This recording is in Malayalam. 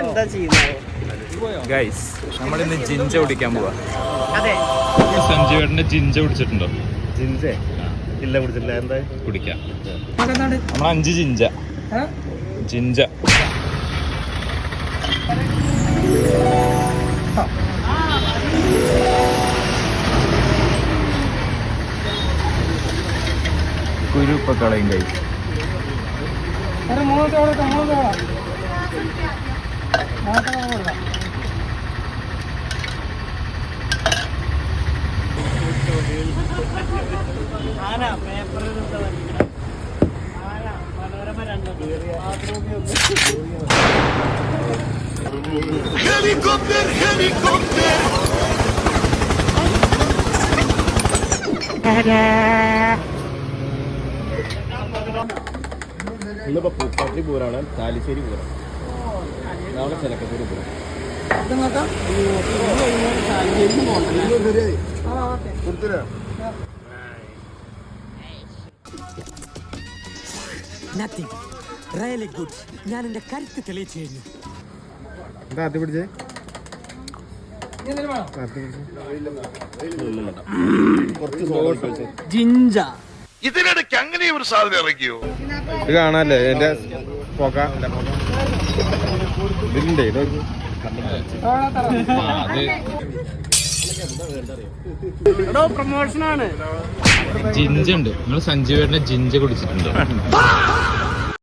എന്താ ചെയ്യുന്നത് ഗൈസ് നമ്മളിന്ന് ജിഞ്ച കുടിക്കാൻ പോവാ. അതെ സഞ്ജീവേട്ടന്റെ ജിഞ്ച കുടിച്ചിട്ടുണ്ടോ? ജിഞ്ച ഇല്ല കുടിച്ചില്ല. എന്താ കുടിക്കാം. നമ്മൾ 5 ജിഞ്ച ജിഞ്ച കുരുപ്പ കളയും കൈ. ഇന്നിപ്പോ പൂക്കാട്ടി പൂരാണ്, താലിശ്ശേരി പൂരം, നാളെ ചിലക്കത്തൂര് പൂരം. ഞാൻ എന്റെ കരുത്ത് തെളിയിച്ചു കഴിഞ്ഞു. എന്താ ആദ്യം പിടിച്ചേ? ജിഞ്ച ഇതിനിടയ്ക്ക് അങ്ങനെ ഒരു സാധനം ഇറക്കിയോ? ഇത് കാണാല്ലേ എന്റെ പുക ഇതിലുണ്ടേ. പ്രൊമോഷനാണ്. ജിഞ്ച ഉണ്ട്. നിങ്ങൾ സഞ്ജീവേട്ടന്റെ ജിഞ്ച കുടിച്ചിട്ടുണ്ടോ?